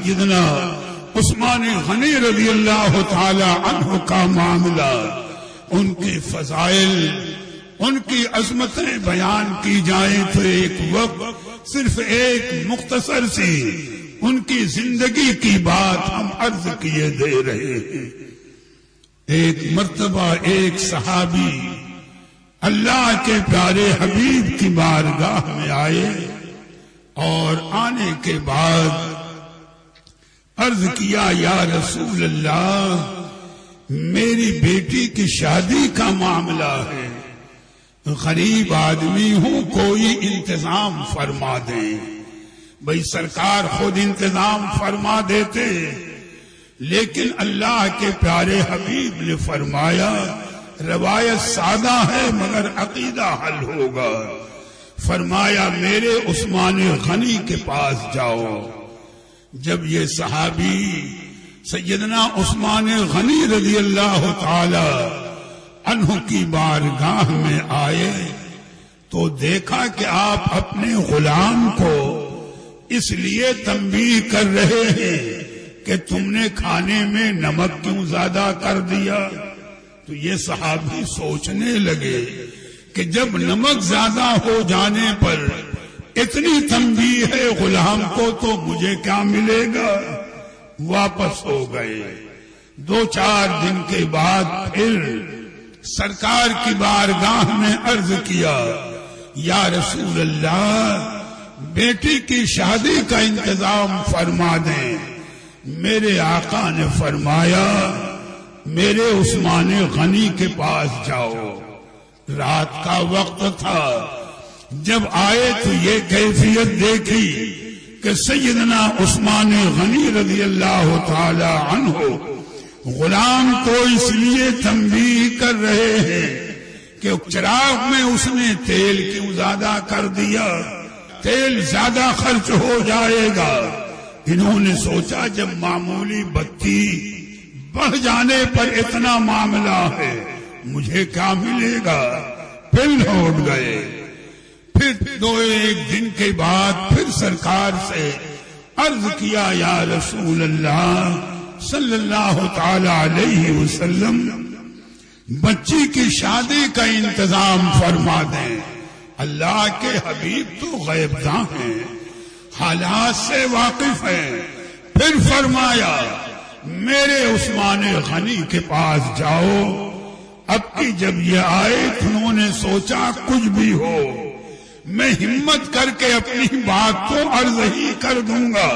سیدنا عثمان غنی رضی اللہ تعالی عنہ کا معاملہ، ان کے فضائل، ان کی عظمتیں بیان کی جائیں تو ایک وقت صرف ایک مختصر سی ان کی زندگی کی بات ہم عرض کیے دے رہے ہیں۔ ایک مرتبہ ایک صحابی اللہ کے پیارے حبیب کی بارگاہ میں آئے اور آنے کے بعد عرض کیا، یا رسول اللہ، میری بیٹی کی شادی کا معاملہ ہے، غریب آدمی ہوں، کوئی انتظام فرما دیں۔ بھئی سرکار خود انتظام فرما دیتے، لیکن اللہ کے پیارے حبیب نے فرمایا، روایت سادہ ہے مگر عقیدہ حل ہوگا۔ فرمایا میرے عثمان غنی کے پاس جاؤ۔ جب یہ صحابی سیدنا عثمان غنی رضی اللہ تعالی عنہ کی بارگاہ میں آئے تو دیکھا کہ آپ اپنے غلام کو اس لیے تنبیہ کر رہے ہیں کہ تم نے کھانے میں نمک کیوں زیادہ کر دیا؟ تو یہ صحابی سوچنے لگے کہ جب نمک زیادہ ہو جانے پر اتنی تنبیہ ہے غلام کو تو مجھے کیا ملے گا؟ واپس ہو گئے۔ 2-4 دن کے بعد پھر سرکار کی بارگاہ میں عرض کیا، یا رسول اللہ، بیٹی کی شادی کا انتظام فرما دیں۔ میرے آقا نے فرمایا، میرے عثمان غنی کے پاس جاؤ۔ رات کا وقت تھا، جب آئے تو یہ کیفیت دیکھی کہ سیدنا عثمان غنی رضی اللہ تعالی عنہ غلام کو اس لیے تنبیہ کر رہے ہیں کہ چراغ میں اس نے تیل کیوں زیادہ کر دیا؟ تیل زیادہ خرچ ہو جائے گا۔ انہوں نے سوچا جب معمولی بتی بڑھ جانے پر اتنا معاملہ ہے، مجھے کیا ملے گا؟ پھر لوٹ گئے۔ پھر 2-1 دن کے بعد پھر سرکار سے عرض کیا، یا رسول اللہ صلی اللہ تعالی علیہ وسلم، بچی کی شادی کا انتظام فرما دیں۔ اللہ کے حبیب تو غیب داں ہیں، حالات سے واقف ہیں۔ پھر فرمایا، میرے عثمان غنی کے پاس جاؤ۔ اب کی جب یہ آئے تو انہوں نے سوچا کچھ بھی ہو میں ہمت کر کے اپنی بات کو عرض ہی کر دوں گا،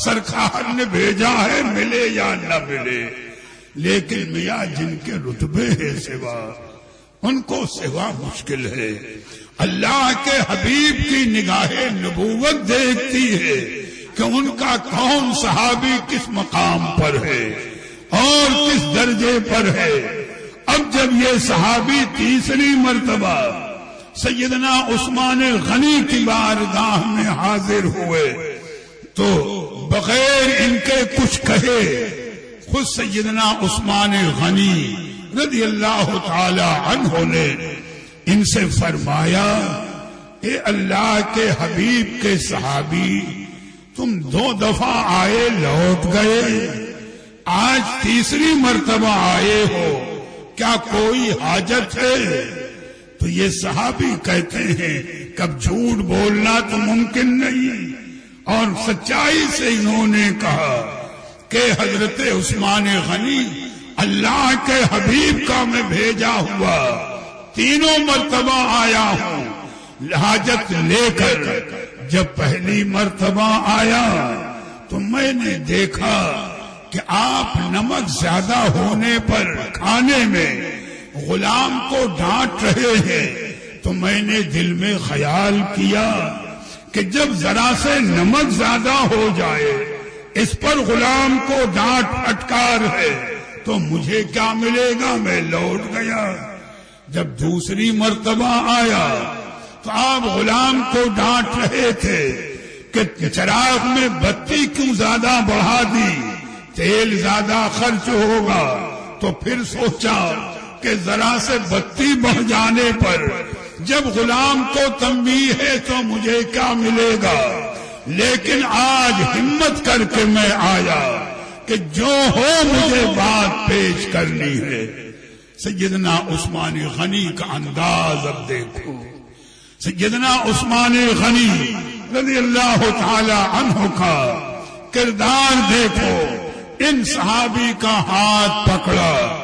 سرکار نے بھیجا ہے، ملے یا نہ ملے۔ لیکن میاں جن کے رتبے ہے سوا، ان کو سوا مشکل ہے۔ اللہ کے حبیب کی نگاہ نبوت دیکھتی ہے کہ ان کا کون صحابی کس مقام پر ہے اور کس درجے پر ہے۔ اب جب یہ صحابی تیسری مرتبہ سیدنا عثمان غنی کی بارگاہ میں حاضر ہوئے تو بغیر ان کے کچھ کہے خود سیدنا عثمان غنی رضی اللہ تعالی عنہ نے ان سے فرمایا، اے اللہ کے حبیب کے صحابی، تم 2 دفعہ آئے لوٹ گئے، آج تیسری مرتبہ آئے ہو، کیا کوئی حاجت ہے؟ تو یہ صحابی کہتے ہیں کب جھوٹ بولنا تو ممکن نہیں، اور سچائی سے انہوں نے کہا کہ حضرت عثمان غنی اللہ کے حبیب کا میں بھیجا ہوا 3 مرتبہ آیا ہوں حاجت لے کر۔ جب پہلی مرتبہ آیا تو میں نے دیکھا کہ آپ نمک زیادہ ہونے پر کھانے میں غلام کو ڈانٹ رہے ہیں، تو میں نے دل میں خیال کیا کہ جب ذرا سے نمک زیادہ ہو جائے، اس پر غلام کو ڈانٹ پھٹکار ہے تو مجھے کیا ملے گا؟ میں لوٹ گیا۔ جب دوسری مرتبہ آیا تو آپ غلام کو ڈانٹ رہے تھے کہ چراغ میں بتی کیوں زیادہ بڑھا دی، تیل زیادہ خرچ ہوگا۔ تو پھر سوچا کہ ذرا سے بتی بڑھ جانے پر جب غلام کو تنبیہ ہے تو مجھے کیا ملے گا؟ لیکن آج ہمت کر کے میں آیا کہ جو ہو مجھے بات پیش کرنی ہے. سیدنا عثمان غنی کا انداز اب دیکھو. سیدنا عثمان غنی رضی اللہ تعالی عنہ کا کردار دیکھو. ان صحابی کا ہاتھ پکڑا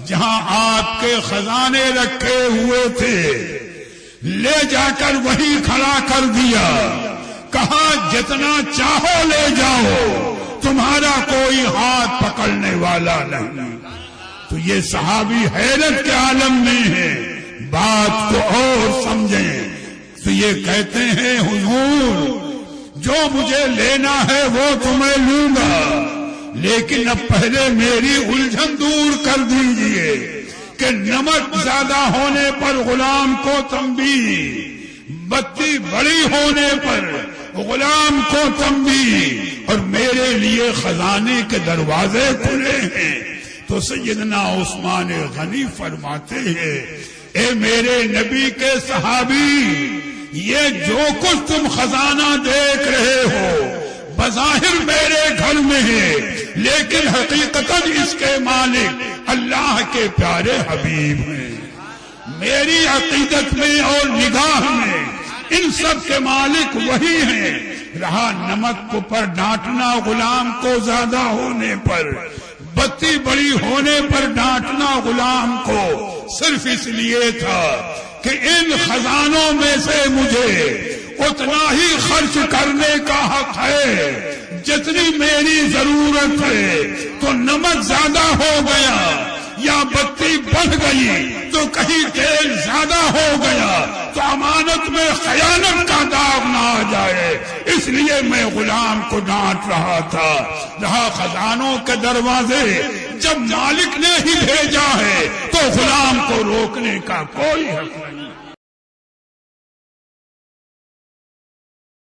جہاں آپ کے خزانے رکھے ہوئے تھے، لے جا کر وہیں کھڑا کر دیا. کہا جتنا چاہو لے جاؤ، تمہارا کوئی ہاتھ پکڑنے والا نہیں. تو یہ صحابی حیرت کے عالم میں ہے. بات کو اور سمجھیں تو یہ کہتے ہیں حضور جو مجھے لینا ہے وہ تمہیں لوں گا، لیکن اب پہلے میری الجھن دور کر دیجئے کہ نمک زیادہ ہونے پر غلام کو تنبیہ، بتی بڑی ہونے پر غلام کو تنبیہ، اور میرے لیے خزانے کے دروازے کھلے ہیں. تو سیدنا عثمان غنی فرماتے ہیں اے میرے نبی کے صحابی، یہ جو کچھ تم خزانہ دیکھ رہے ہو بظاہر میرے گھر میں ہے، لیکن حقیقتاً اس کے مالک اللہ کے پیارے حبیب ہیں. میری عقیدت میں اور نگاہ میں ان سب کے مالک وہی ہیں. رہا نمک کو پر ڈانٹنا غلام کو زیادہ ہونے پر، بتی بڑی ہونے پر ڈانٹنا غلام کو، صرف اس لیے تھا کہ ان خزانوں میں سے مجھے اتنا ہی خرچ کرنے کا حق ہے جتنی میری ضرورت ہے. تو نمک زیادہ ہو گیا یا بتی بڑھ گئی تو کہیں تیل زیادہ ہو گیا تو امانت میں خیانت کا داغ نہ آ جائے، اس لیے میں غلام کو ڈانٹ رہا تھا. رہا خزانوں کے دروازے، جب مالک نے ہی بھیجا ہے تو غلام کو روکنے کا کوئی حق نہیں.